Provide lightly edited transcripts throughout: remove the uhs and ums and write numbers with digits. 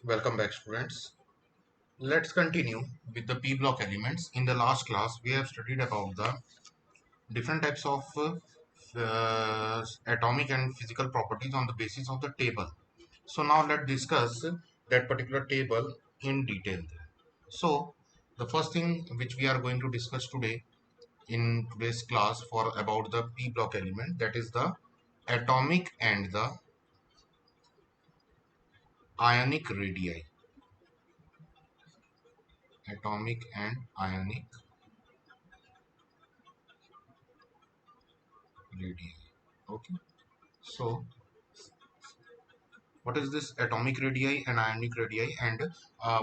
Welcome back, students. Let's continue with the p block elements. In the last class we have studied about the different types of atomic and physical properties on the basis of the table. So now let's discuss that particular table in detail. So the first thing which we are going to discuss today in today's class for about the p block element, that is the atomic and the ionic radii. Atomic and ionic radii. Okay. So what is this atomic radii and ionic radii, and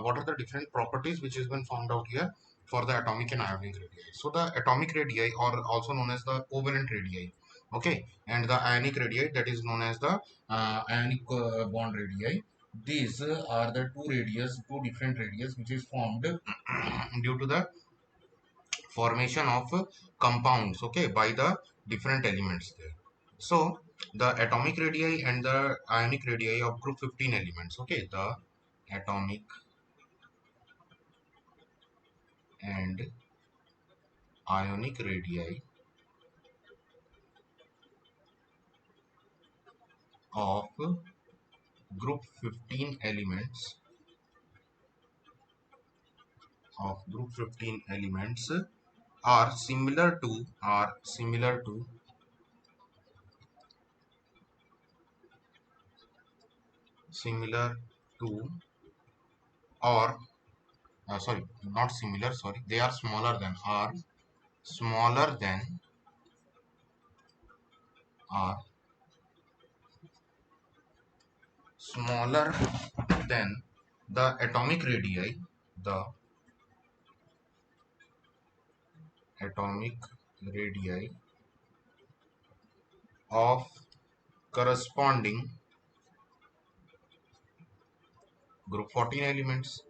what are the different properties which has been found out here for the atomic and ionic radii? So the atomic radii, or also known as the covalent radii, okay, and the ionic radii, that is known as the ionic bond radii. These are the two different radius which is formed due to the formation of compounds, okay, by the different elements there. So the atomic radii and the ionic radii of group 15 elements, okay, the atomic and ionic radii of group 15 elements are similar to or sorry, not similar, sorry, they are smaller than are smaller than the atomic radii, the atomic radii of corresponding group 14 elements.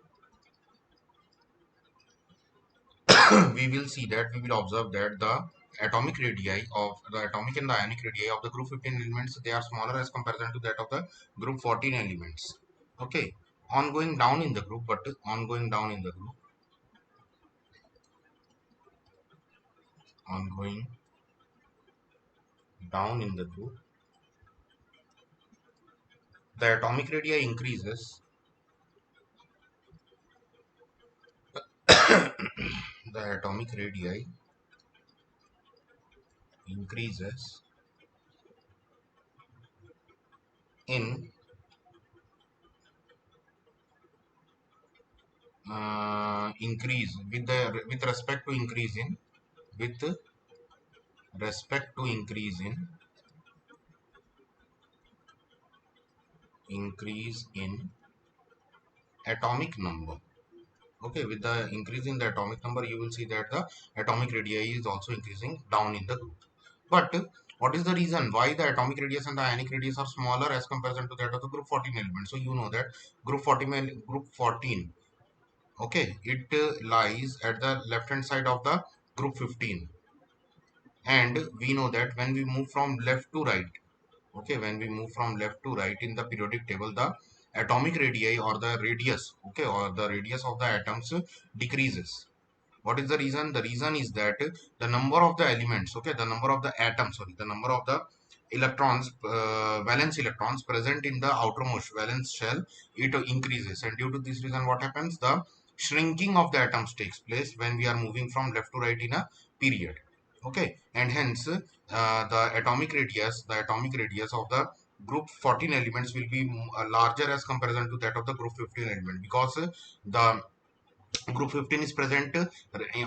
We will see that, we will observe that the atomic radii of the atomic and the ionic radii of the group 15 elements, they are smaller as comparison to that of the group 14 elements. Okay, ongoing down in the group, ongoing down in the group, ongoing down in the group, the atomic radii increases, the atomic radii increases in increase with respect to with respect to increase in atomic number. Okay, with the increase in the atomic number, you will see that the atomic radii is also increasing down in the group. But what is the reason why the atomic radius and the ionic radius are smaller as comparison to that of the group 14 element? So you know that group 14, okay, it lies at the left hand side of the group 15, and we know that when we move from left to right, okay, when we move from left to right in the periodic table, the atomic radii or the radius, okay, or the radius of the atoms decreases. What is the reason? The reason is that the number of the elements, okay, the number of the atoms, sorry, the number of the electrons, valence electrons present in the outermost valence shell, it increases, and due to this reason what happens, the shrinking of the atoms takes place when we are moving from left to right in a period. Okay, and hence the atomic radius of the group 14 elements will be larger as comparison to that of the group 15 element, because the group 15 is present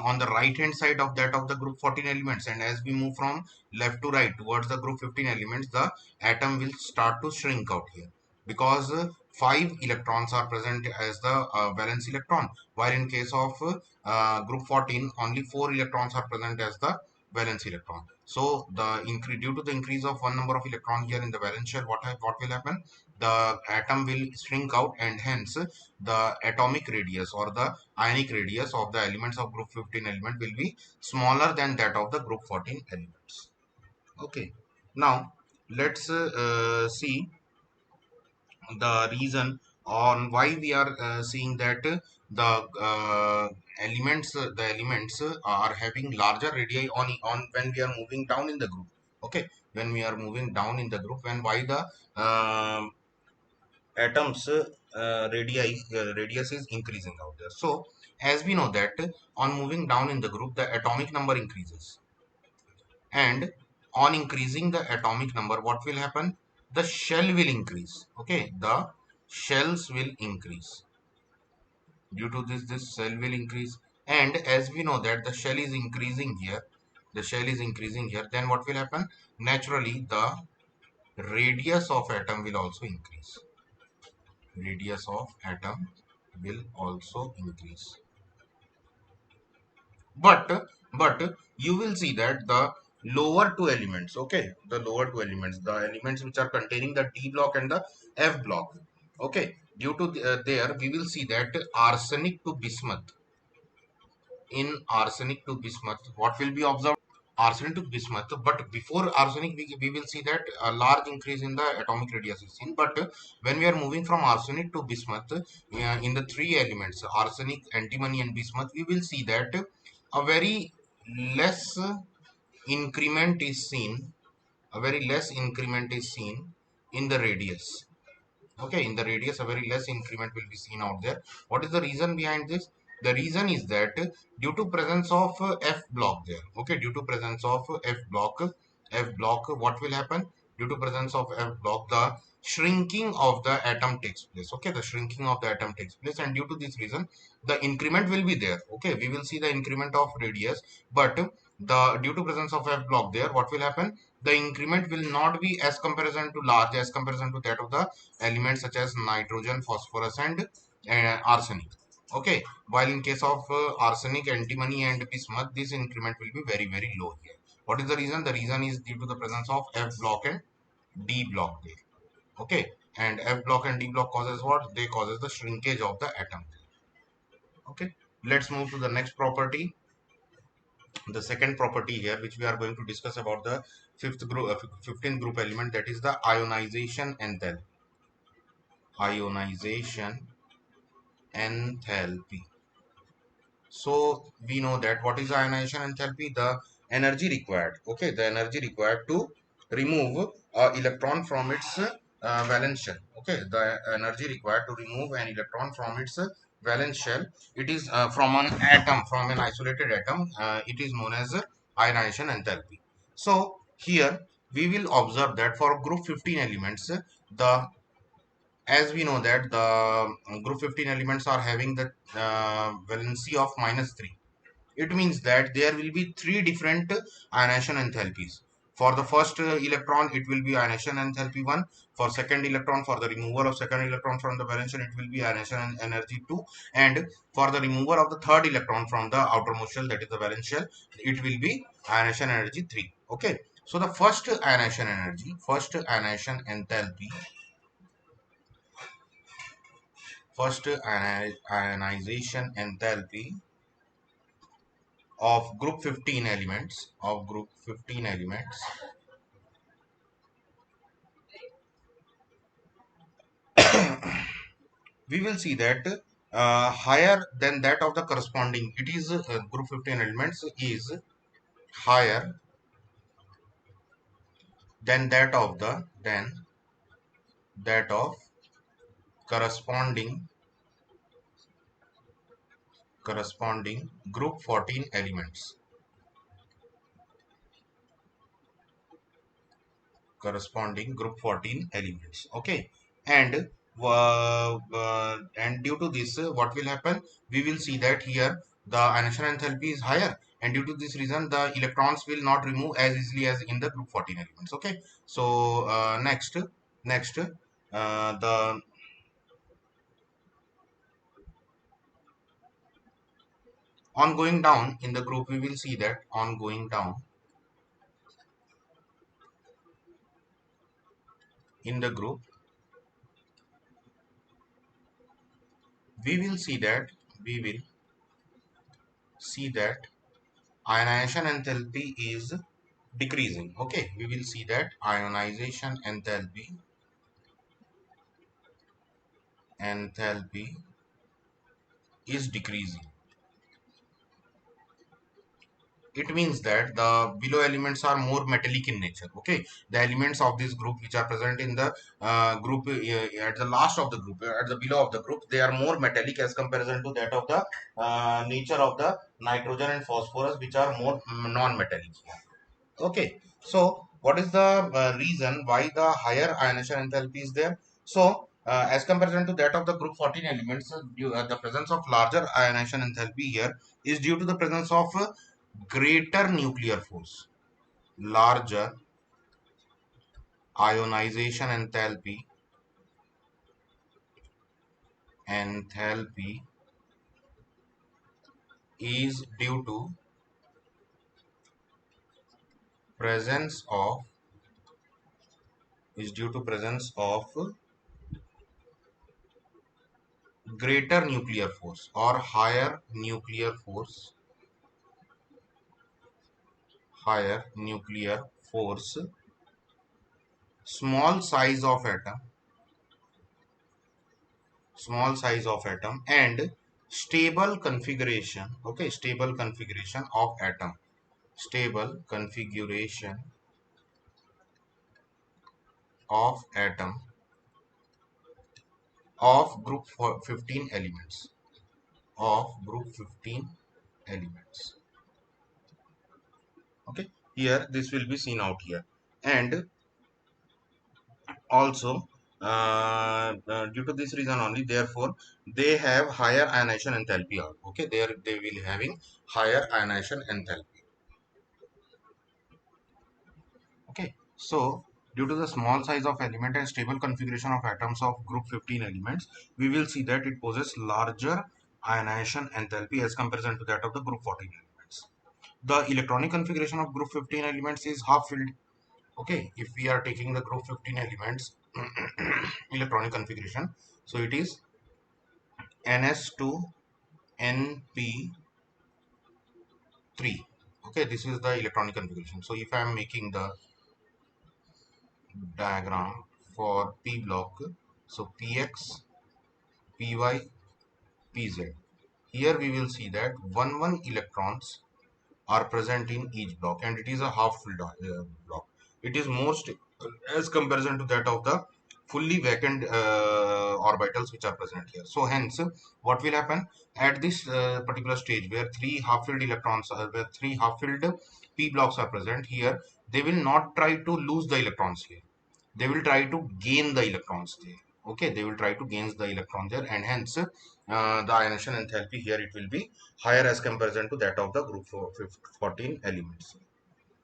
on the right hand side of that of the group 14 elements, and as we move from left to right towards the group 15 elements, the atom will start to shrink out here, because 5 electrons are present as the valence electron, while in case of group 14 only 4 electrons are present as the valence electron. So the increase, due to the increase of one number of electron here in the valence shell, what will happen, the atom will shrink out, and hence the atomic radius or the ionic radius of the elements of group 15 element will be smaller than that of the group 14 elements. Okay, now let's see the reason on why we are seeing that the elements are having larger radii on when we are moving down in the group. Okay, when we are moving down in the group, when why the atoms radius is increasing out there. So as we know that on moving down in the group, the atomic number increases, and on increasing the atomic number, what will happen? The shell will increase. Okay, the shells will increase. Due to this shell will increase, and as we know that the shell is increasing here, then what will happen? Naturally, the radius of atom will also increase. Radius of atom will also increase. But you will see that the lower two elements, okay, the lower two elements, the elements which are containing the D block and the F block, okay, due to there we will see that arsenic to bismuth. In arsenic to bismuth, what will be observed? Arsenic to bismuth. But before arsenic, we will see that a large increase in the atomic radius is seen. But when we are moving from arsenic to bismuth, in the three elements, arsenic, antimony, and bismuth, we will see that a very less increment is seen. A very less increment is seen in the radius. Okay, in the radius a very less increment will be seen out there. What is the reason behind this? The reason is that due to presence of F block there. Okay, due to presence of F block, what will happen? Due to presence of F block, the shrinking of the atom takes place. Okay, the shrinking of the atom takes place, and due to this reason the increment will be there. Okay, we will see the increment of radius, but the due to presence of F block there, what will happen? The increment will not be as comparison to large as comparison to that of the elements such as nitrogen, phosphorus, and arsenic. Okay, while in case of arsenic, antimony, and bismuth, this increment will be very very low here. What is the reason? The reason is due to the presence of F block and D block there. Okay, and F block and D block causes what? They causes the shrinkage of the atom. Okay, let's move to the next property. The second property here, which we are going to discuss about the fifth group, 15th group element, that is the ionization enthalpy. Ionization enthalpy. So we know that what is ionization enthalpy? The energy required. Okay, the energy required to remove electron from its valence shell. Okay, the energy required to remove an electron from its valence shell. It is from an atom, from an isolated atom. It is known as ionization enthalpy. So here we will observe that for group 15 elements, the as we know that the group 15 elements are having the valency of -3. It means that there will be three different ionization enthalpies. For the first electron, it will be ionization enthalpy 1. For second electron, for the removal of second electron from the valence shell, it will be ionization energy 2. And for the removal of the third electron from the outermost shell, that is the valence shell, it will be ionization energy 3. Okay. So the first ionization enthalpy of group 15 elements, we will see that higher than that of the corresponding, it is group 15 elements is higher than that of corresponding group 14 elements, okay. And and due to this, what will happen? We will see that here the ionization enthalpy is higher, and due to this reason the electrons will not remove as easily as in the group 14 elements. Okay, so next the on going down in the group, we will see that on going down in the group, we will see that we will see that ionization enthalpy is decreasing. Okay, we will see that enthalpy is decreasing. It means that the below elements are more metallic in nature. Okay, the elements of this group which are present in the group at the last of the group, at the below of the group, they are more metallic as comparison to that of the nature of the nitrogen and phosphorus, which are more non-metallic. Okay, so what is the reason why the higher ionization enthalpy is there? So as comparison to that of the group 14 elements, the presence of larger ionization enthalpy here is due to the presence of greater nuclear force. Larger ionization enthalpy is due to presence of greater nuclear force or higher nuclear force, small size of atom, and stable configuration. Okay, stable configuration of atom, stable configuration of atom of group 15 elements, okay, here this will be seen out here. And also due to this reason only, therefore they have higher ionization enthalpy. Okay, they will having higher ionization enthalpy. Okay, so due to the small size of element and stable configuration of atoms of group 15 elements, we will see that it possesses larger ionization enthalpy as comparison to that of the group 14 elements. The electronic configuration of group 15 elements is half filled. Okay, if we are taking the group 15 elements electronic configuration, so it is ns2np3. Okay, this is the electronic configuration. So if I am making the diagram for p block, so px, py, pz, here we will see that 1 electrons are present in each block, and it is a half filled block. It is most as comparison to that of the fully vacant orbitals which are present here. So hence what will happen at this particular stage where three half filled p blocks are present here, they will not try to lose the electrons here, they will try to gain the electrons there. Okay, they will try to gain the electron there, and hence the ionization enthalpy here, it will be higher as comparison to that of the group 14 elements.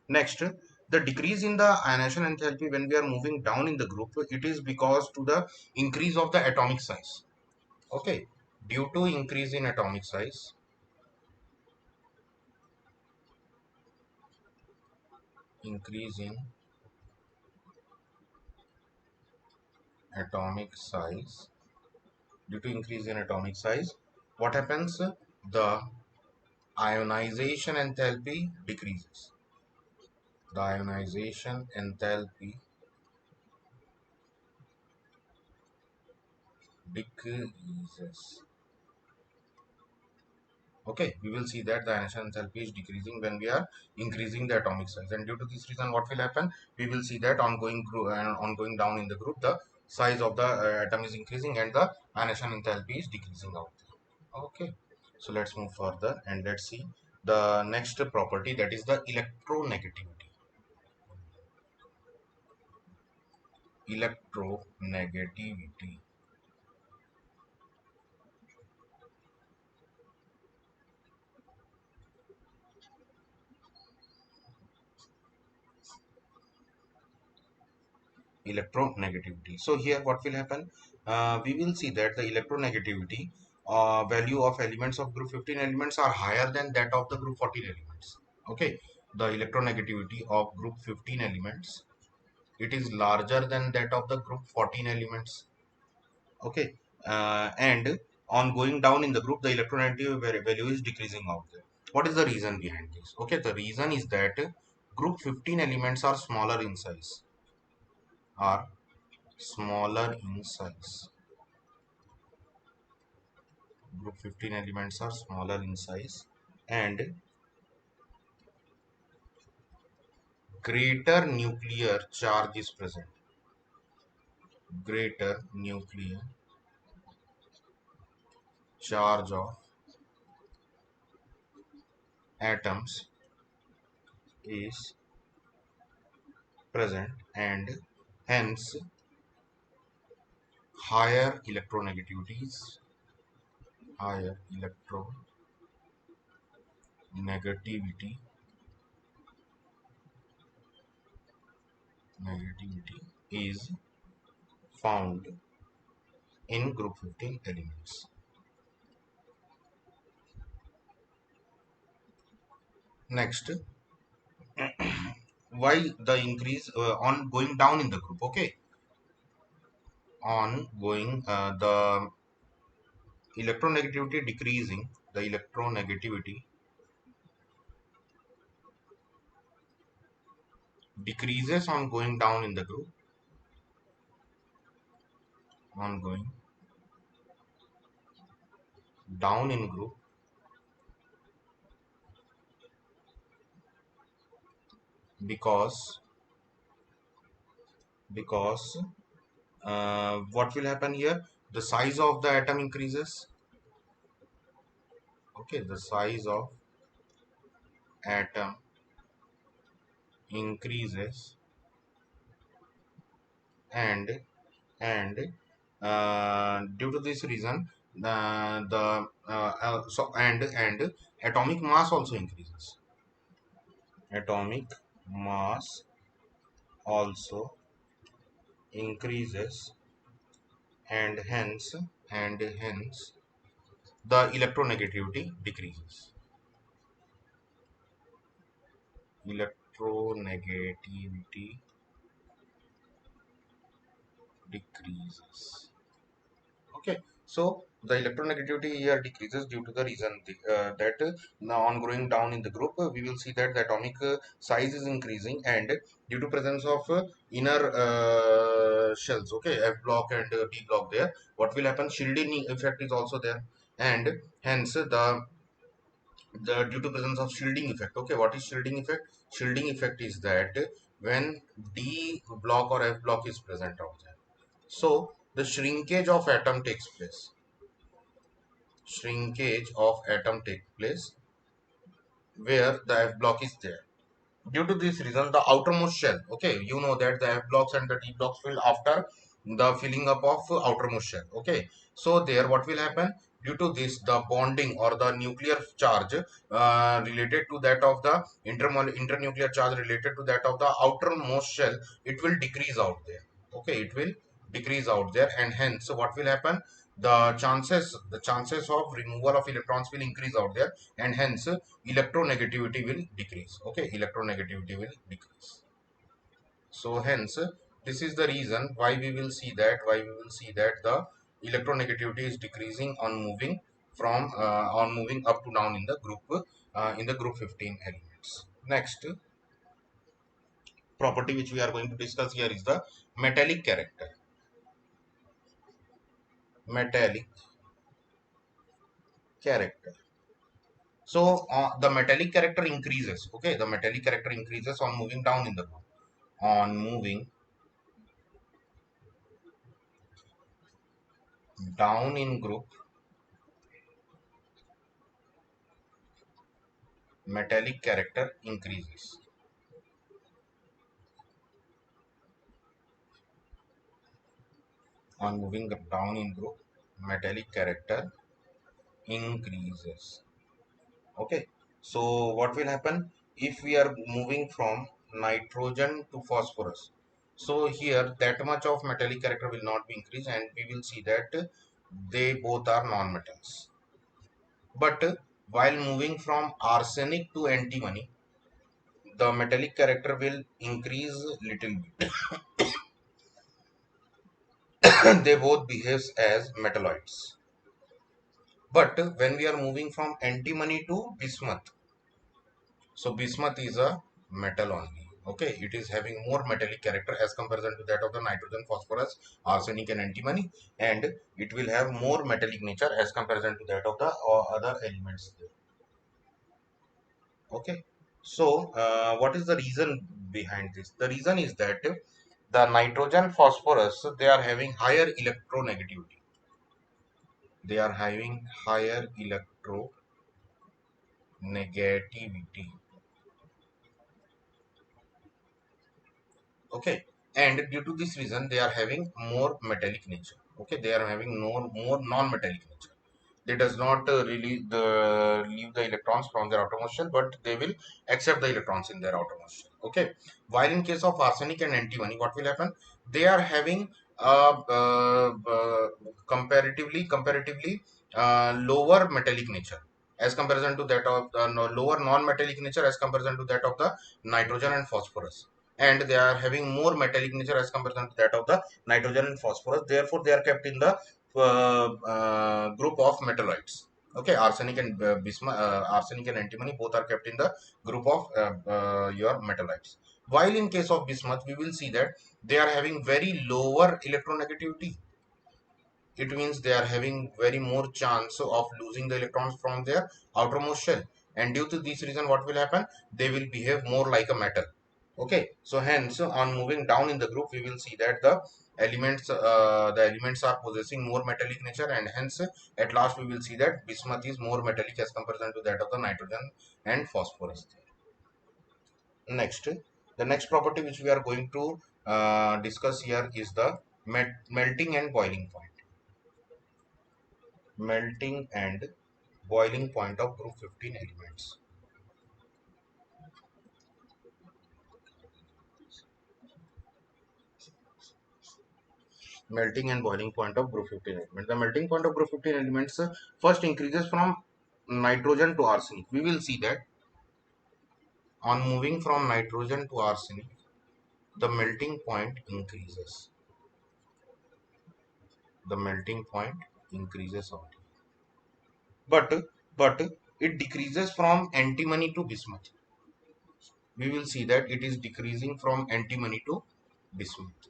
Next, the decrease in the ionization enthalpy when we are moving down in the group, it is because to the increase of the atomic size. Okay, due to increase in atomic size, increase in atomic size due to increase in atomic size, what happens? The ionization enthalpy decreases. The ionization enthalpy decreases. Okay, we will see that the ionization enthalpy is decreasing when we are increasing the atomic size, and due to this reason, what will happen? We will see that ongoing down in the group, the size of the atom is increasing and the ionization enthalpy is decreasing out there. Okay, so let's move further and let's see the next property, that is the electronegativity. Electronegativity. Electronegativity. So here what will happen? We will see that the electronegativity value of elements of group 15 elements are higher than that of the group 14 elements. Okay, the electronegativity of group 15 elements, it is larger than that of the group 14 elements. Okay, and on going down in the group, the electronegativity value is decreasing out there. What is the reason behind this? Okay, the reason is that group 15 elements are are smaller in size. Group 15 elements are smaller in size and greater nuclear charge is present. Greater nuclear charge of atoms is present and hence higher electronegativities, higher electronegativity negativity is found in group 15 elements. Next, why the increase on going down in the group? Okay, on going the electronegativity decreasing, the electronegativity decreases on going down in the group, on going down in group because because what will happen here, the size of the atom increases. Okay, the size of atom increases and due to this reason and atomic mass also increases. Atomic mass also increases and hence the electronegativity decreases. Electronegativity decreases. Okay, so the electronegativity here decreases due to the reason that now on going down in the group we will see that the atomic size is increasing and due to presence of inner shells, okay, f block and d block there, what will happen, shielding effect is also there and hence the due to presence of shielding effect. Okay, what is shielding effect? Shielding effect is that when d block or f block is present out there, so the shrinkage of atom takes place. Shrinkage of atom takes place where the f block is there. Due to this reason, the outermost shell, okay, you know that the f blocks and the d blocks fill after the filling up of outermost shell. Okay, so there what will happen, due to this the bonding or the nuclear charge related to that of the internuclear charge related to that of the outermost shell, it will decrease out there. Okay, it will decrease out there and hence what will happen, the chances of removal of electrons will increase out there and hence electronegativity will decrease. Okay, electronegativity will decrease. So hence this is the reason why we will see that the electronegativity is decreasing on moving up to down in the group 15 elements. Next property which we are going to discuss here is the metallic character. Metallic character. So the metallic character increases. Okay, the metallic character increases on moving down in the group. On moving down in group, metallic character increases. On moving down in group, metallic character increases. Okay, so what will happen if we are moving from nitrogen to phosphorus? So here that much of metallic character will not be increased and we will see that they both are non-metals. But while moving from arsenic to antimony, the metallic character will increase little bit. They both behave as metalloids. But when we are moving from antimony to bismuth, so bismuth is a metal only. Okay, it is having more metallic character as comparison to that of the nitrogen, phosphorus, arsenic and antimony, and it will have more metallic nature as comparison to that of the other elements there. Okay, so what is the reason behind this? The reason is that the nitrogen, phosphorus, they are having higher electronegativity. They are having higher electronegativity. Okay, and due to this reason they are having more metallic nature. Okay, they are having more non-metallic nature. They does not leave the electrons from their outermost shell, but they will accept the electrons in their outermost shell. Okay, while in case of arsenic and antimony, what will happen? They are having comparatively lower metallic nature as comparison to that of the lower non-metallic nature as comparison to that of the nitrogen and phosphorus, and they are having more metallic nature as comparison to that of the nitrogen and phosphorus. Therefore they are kept in the group of metalloids. Okay, arsenic and bismuth, arsenic and antimony both are kept in the group of your metalloids. While in case of bismuth, we will see that they are having very lower electronegativity. It means they are having very more chance of losing the electrons from their outermost shell, and due to this reason, what will happen? They will behave more like a metal. Okay, so hence on moving down in the group, we will see that the elements are possessing more metallic nature, and hence at last we will see that bismuth is more metallic as comparison to that of the nitrogen and phosphorus. Next, the next property which we are going to discuss here is the melting and boiling point. Melting and boiling point of group 15 elements. Melting and boiling point of group 15 elements. The melting point of group 15 elements first increases from nitrogen to arsenic. We will see that on moving from nitrogen to arsenic, the melting point increases. The melting point increases out. But it decreases from antimony to bismuth. We will see that it is decreasing from antimony to bismuth.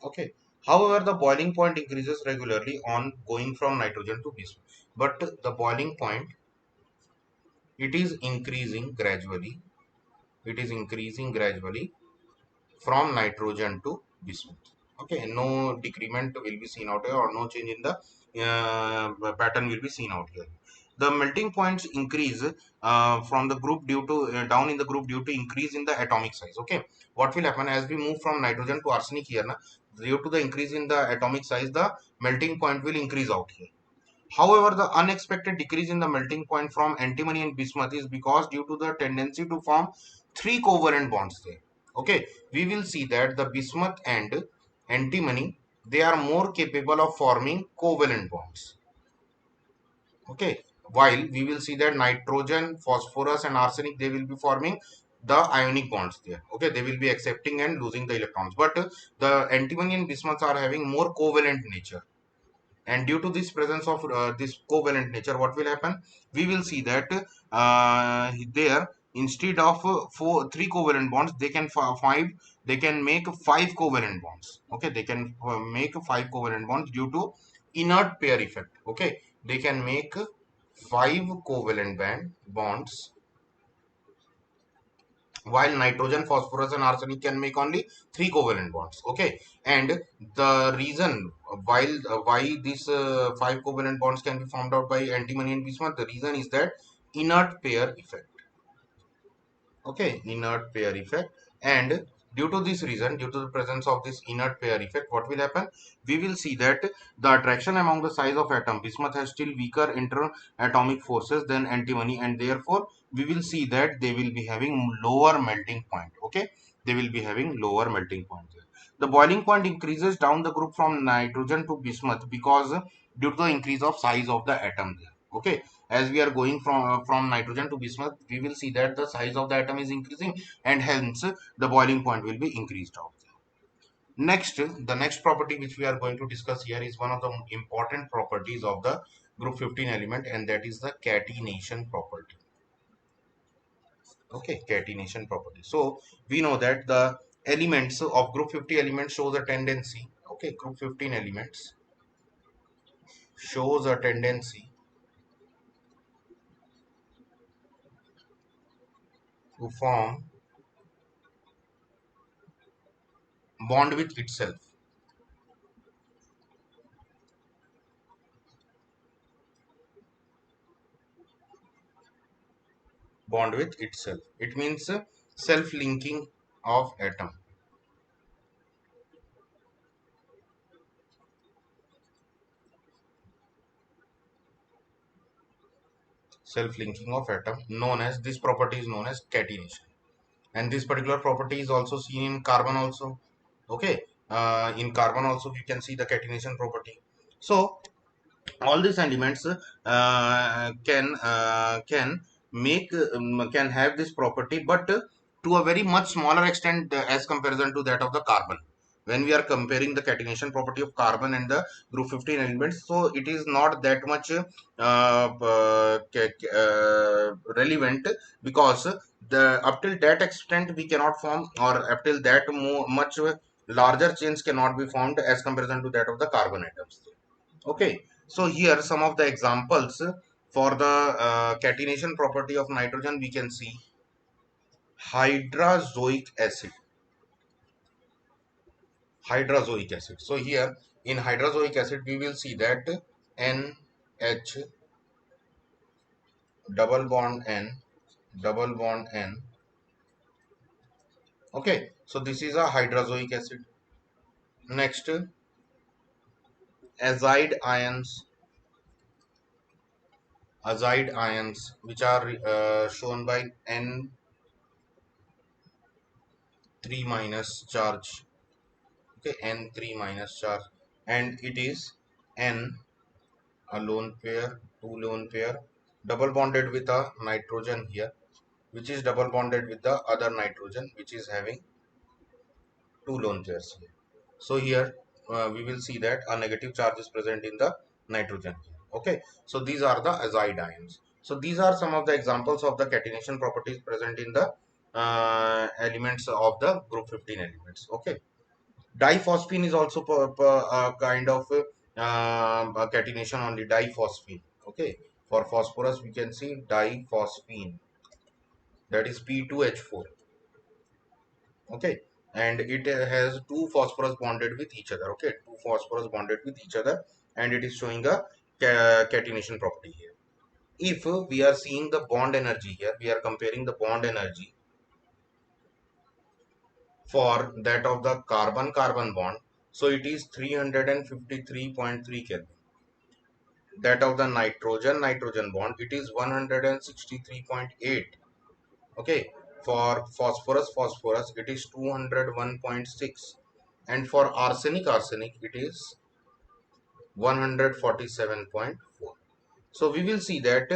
Okay. However, the boiling point increases regularly on going from nitrogen to bismuth. But the boiling point, it is increasing gradually. It is increasing gradually from nitrogen to bismuth. Okay, no decrement will be seen out here, or no change in the pattern will be seen out here. The melting points increase from the group due to down in the group due to increase in the atomic size. Okay, what will happen as we move from nitrogen to arsenic here? Na, due to the increase in the atomic size, the melting point will increase out here. However, the unexpected decrease in the melting point from antimony and bismuth is because due to the tendency to form three covalent bonds there. Okay, we will see that the bismuth and antimony, they are more capable of forming covalent bonds. Okay, while we will see that nitrogen, phosphorus and arsenic, they will be forming the ionic bonds there. Okay, they will be accepting and losing the electrons, but the antimony and bismuth are having more covalent nature, and due to this presence of this covalent nature, what will happen? We will see that there, instead of three covalent bonds, they can they can make five covalent bonds. Okay, they can make five covalent bonds due to inert pair effect. Okay, they can make five covalent bonds, while nitrogen, phosphorus and arsenic can make only three covalent bonds. Okay, and the reason why these five covalent bonds can be formed out by antimony and bismuth, the reason is that inert pair effect. Okay, inert pair effect. And due to this reason, due to the presence of this inert pair effect, what will happen? We will see that the attraction among the size of atom, bismuth has still weaker interatomic forces than antimony, and therefore we will see that they will be having lower melting point. Okay, they will be having lower melting point there. The boiling point increases down the group from nitrogen to bismuth because due to the increase of size of the atom there. Okay, as we are going from nitrogen to bismuth, we will see that the size of the atom is increasing, and hence the boiling point will be increased out there. Next, the next property which we are going to discuss here is one of the important properties of the group 15 element, and that is the catenation property. Okay, catenation property. So we know that the elements of group 50 elements shows a tendency. Okay, group 15 elements shows a tendency to form bond with itself. Bond with itself. It means self-linking of atom. Self-linking of atom known as, this property is known as catenation. And this particular property is also seen in carbon also. Okay, in carbon also we can see the catenation property. So all these elements can make can have this property, but to a very much smaller extent as comparison to that of the carbon. When we are comparing the catenation property of carbon and the group 15 elements, so it is not that much relevant, because the up till that extent we cannot form, or up till that much larger chains cannot be formed as comparison to that of the carbon atoms. Okay, so here some of the examples for the catenation property of nitrogen we can see: hydrazoic acid. Hydrazoic acid. So here in hydrazoic acid we will see that NH double bond N double bond N. Okay, so this is a hydrazoic acid. Next, azide ions. Azide ions which are shown by N3 minus charge. Okay, N3 minus charge, and it is N, a lone pair, two lone pair, double bonded with a nitrogen here, which is double bonded with the other nitrogen, which is having two lone pairs here. So here we will see that a negative charge is present in the nitrogen. Okay, so these are the azide ions. So these are some of the examples of the catenation properties present in the elements of the group 15 elements. Okay. Diphosphine is also a kind of a catenation only, diphosphine. Okay, for phosphorus we can see diphosphine, that is P2H4. Okay, and it has two phosphorus bonded with each other. Okay, two phosphorus bonded with each other, and it is showing a catenation property here. If we are seeing the bond energy here, we are comparing the bond energy for that of the carbon carbon bond, so it is 353.3 Kelvin. That of the nitrogen nitrogen bond, it is 163.8. Okay, for phosphorus phosphorus it is 201.6, and for arsenic arsenic it is 147.4. So we will see that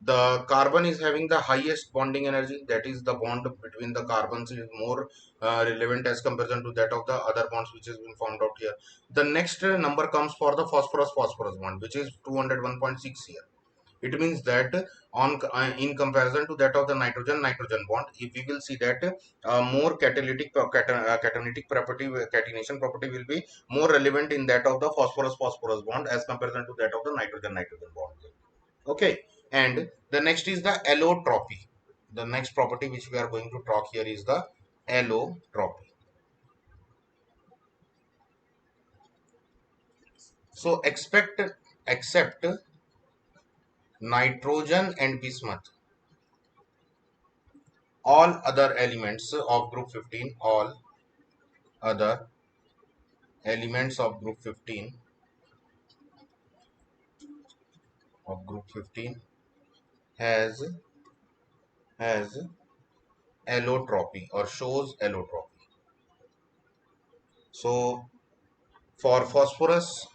the carbon is having the highest bonding energy, that is the bond between the carbons is more relevant as comparison to that of the other bonds which has been found out here. The next number comes for the phosphorus phosphorus bond, which is 201.6 here. It means that on in comparison to that of the nitrogen nitrogen bond, if we will see that more catalytic property, catenation property will be more relevant in that of the phosphorus phosphorus bond as comparison to that of the nitrogen nitrogen bond. Okay, and the next is the allotropy. The next property which we are going to talk here is the allotropy. So except nitrogen and bismuth, all other elements of group 15, all other elements of group 15 has has allotropy or shows allotropy. So for phosphorus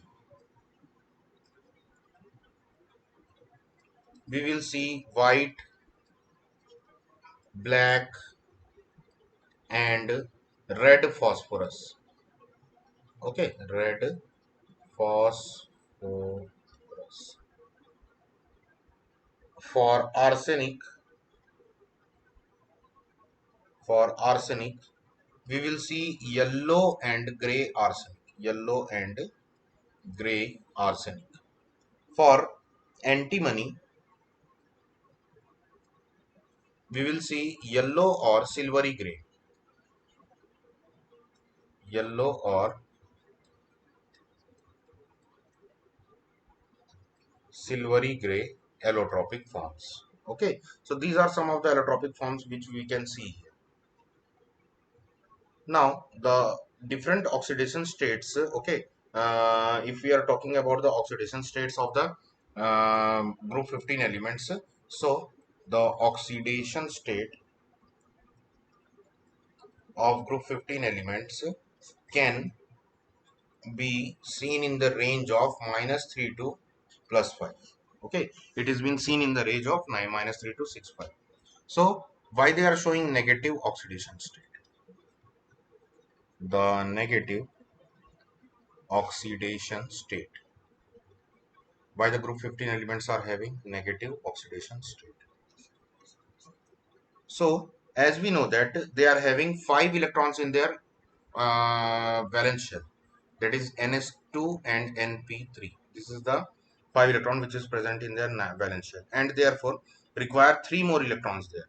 we will see white, black, and red phosphorus. Okay, red phosphorus. For arsenic For arsenic, we will see yellow and gray arsenic. Yellow and gray arsenic. For antimony, we will see yellow or silvery gray. Yellow or silvery gray allotropic forms. Okay, so these are some of the allotropic forms which we can see here. Now the different oxidation states. Okay, if we are talking about the oxidation states of the group 15 elements, so the oxidation state of group 15 elements can be seen in the range of -3 to +5. Okay, it is being seen in the range of -3 to 6.5. So why they are showing negative oxidation state? The negative oxidation state. Why the group 15 elements are having negative oxidation state? So as we know that they are having 5 electrons in their valence shell, that is ns2 and np3. This is the 5 electron which is present in their valence shell, and therefore require 3 more electrons there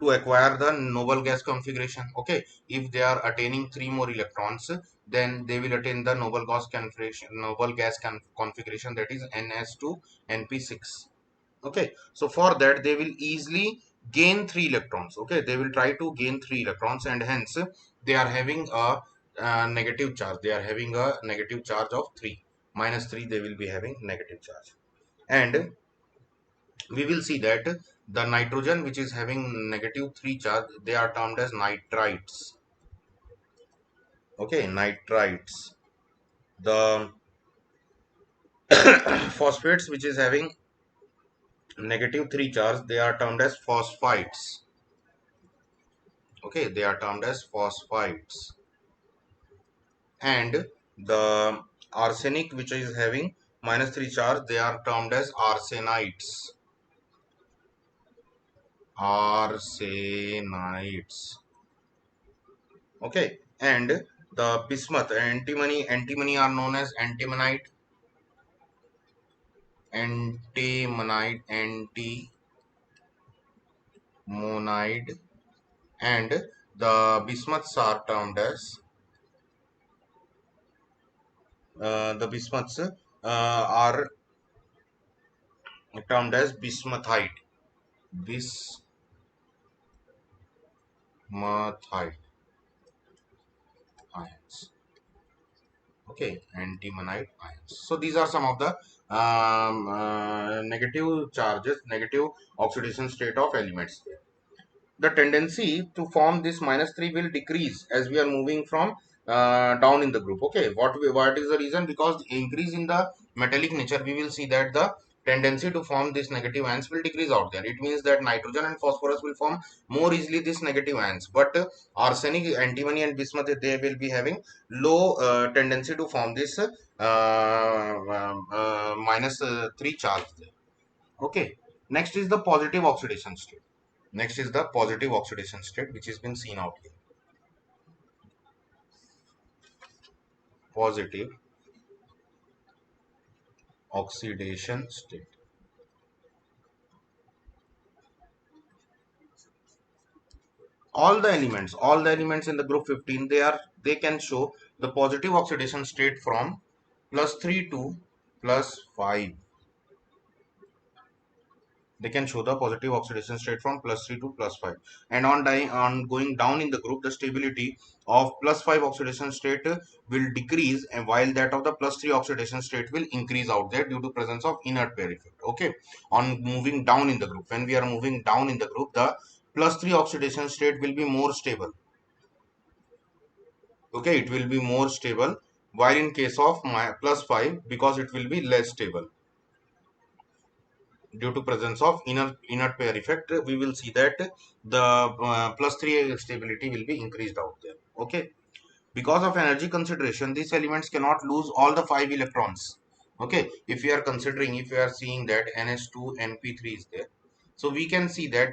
to acquire the noble gas configuration. Okay, if they are attaining 3 more electrons, then they will attain the noble gas configuration, configuration, that is ns2 np6. Okay, so for that they will easily gain 3 electrons. Okay, they will try to gain 3 electrons, and hence they are having a negative charge. They are having a negative charge of 3, -3. They will be having negative charge, and we will see that the nitrogen which is having -3 charge, they are termed as nitrites. Okay, nitrites. The phosphates which is having -3 charge, they are termed as phosphites. Okay, they are termed as phosphites. And the arsenic which is having -3 charge, they are termed as arsenites. Arsenites. Okay, and the bismuth, antimony are known as antimonite, antimonide, and the bismuths are termed as are termed as bismuthite. Bismuthite ions. Okay, antimonide ions. So these are some of the negative charges, negative oxidation state of elements there. The tendency to form this -3 will decrease as we are moving from down in the group. Okay, what is the reason? Because the increase in the metallic nature, we will see that the tendency to form this negative ions will decrease out there. It means that nitrogen and phosphorus will form more easily this negative ions, but arsenic, antimony and bismuth, they will be having low tendency to form this -3 charge there. Okay, next is the positive oxidation state. Next is the positive oxidation state, which has been seen out here. Positive oxidation state. All the elements in the group 15, they can show the positive oxidation state from +3 to +5. They can show the positive oxidation state from +3 to +5, and on going down in the group, the stability of +5 oxidation state will decrease, and while that of the +3 oxidation state will increase out there due to presence of inert pair effect. Okay, on moving down in the group, when we are moving down in the group, the +3 oxidation state will be more stable. Okay, it will be more stable, while in case of my +5, because it will be less stable due to presence of inert pair effect, we will see that the +3 stability will be increased out there. Okay, because of energy consideration, these elements cannot lose all the 5 electrons. Okay, if we are seeing that ns2 np3 is there, so we can see that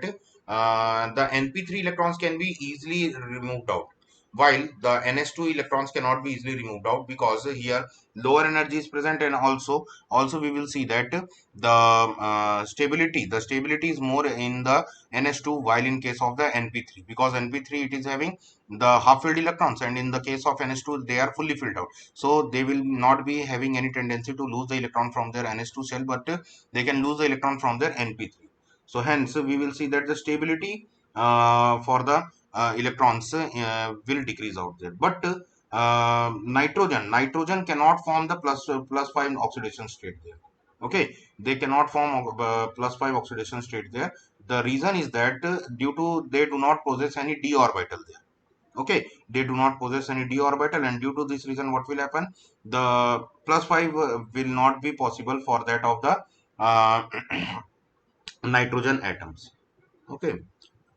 the np3 electrons can be easily removed out, while the ns2 electrons cannot be easily removed out, because here lower energy is present, and also we will see that the stability is more in the ns2, while in case of the np3, because np3 it is having the half filled electrons, and in the case of ns2 they are fully filled out, so they will not be having any tendency to lose the electron from their ns2 shell, but they can lose the electron from their np3. So hence we will see that the stability for the electrons will decrease out there. But nitrogen cannot form the plus 5 oxidation state there. Okay, they cannot form plus 5 oxidation state there. The reason is that due to they do not possess any d orbital there. Okay, they do not possess any d orbital, and due to this reason what will happen, the plus 5 will not be possible for that of the uh, nitrogen atoms. Okay,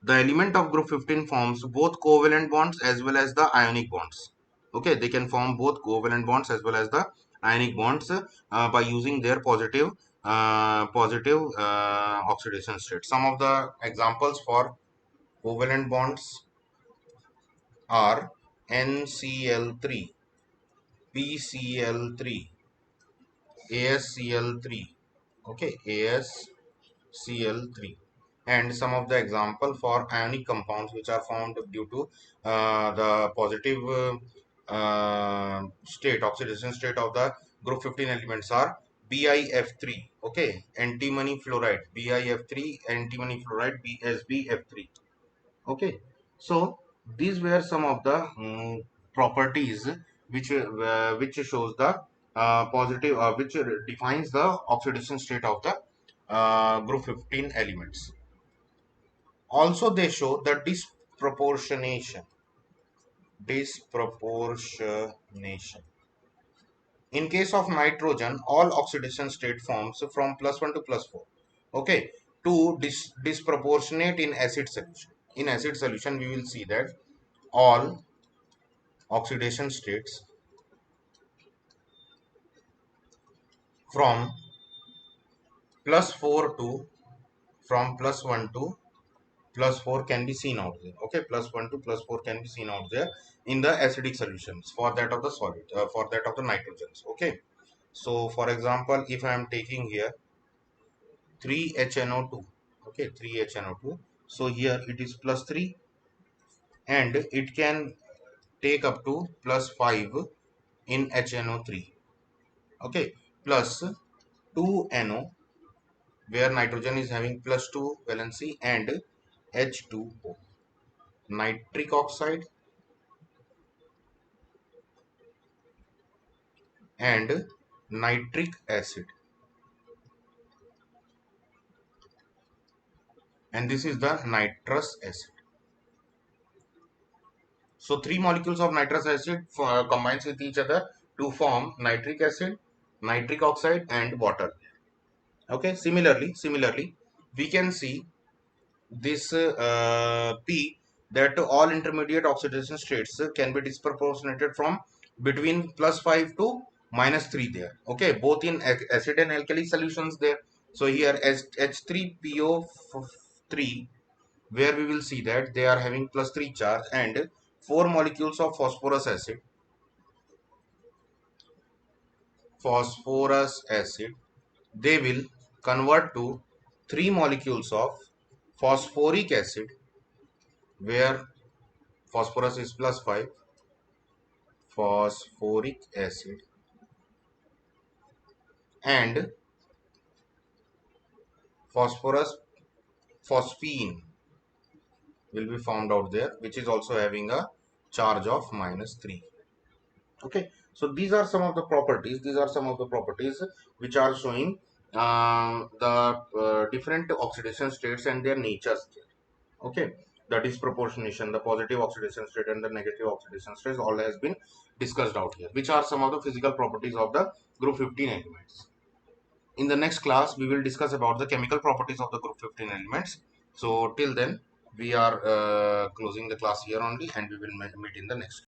the element of group 15 forms both covalent bonds as well as the ionic bonds. Okay, they can form both covalent bonds as well as the ionic bonds by using their positive oxidation state. Some of the examples for covalent bonds are NCl3, PCl3, ASCl3. Okay, ASCl3, and some of the example for ionic compounds which are formed due to the positive oxidation state of the group 15 elements are BiF3. Okay, antimony fluoride, BiF3, antimony fluoride, BsBF3. Okay, so these were some of the properties which shows the positive which defines the oxidation state of the group 15 elements. Also they show the disproportionation. In case of nitrogen, all oxidation state forms from plus 1 to plus 4. Okay, to disproportionate in acid solution. In acid solution, we will see that all oxidation states from plus 4 to from plus 1 to plus 4 can be seen out there. Okay, plus 1 to plus 4 can be seen out there in the acidic solutions for that of the solid, for that of the nitrogens. Okay, so for example, if I am taking here 3HNO2, okay, 3HNO2, so here it is plus 3, and it can take up to plus 5 in HNO3. Okay, plus 2NO, where nitrogen is having plus 2 valency, and H2O, nitric oxide and nitric acid, and this is the nitrous acid. So three molecules of nitrous acid combines with each other to form nitric acid, nitric oxide, and water. Okay, similarly we can see this P, that all intermediate oxidation states can be disproportionated from between plus 5 to minus 3 there. Okay, both in acid and alkali solutions there. So here as H3PO3, where we will see that they are having plus 3 charge, and 4 molecules of phosphorus acid, they will convert to 3 molecules of phosphoric acid, where phosphorus is plus 5, phosphoric acid, and phosphorus phosphine will be found out there, which is also having a charge of minus 3. Okay, so these are some of the properties which are showing the different oxidation states and their natures. Okay, the disproportionation, the positive oxidation state and the negative oxidation state all has been discussed out here, which are some of the physical properties of the group 15 elements. In the next class we will discuss about the chemical properties of the group 15 elements. So till then we are closing the class here only, and we will meet in the next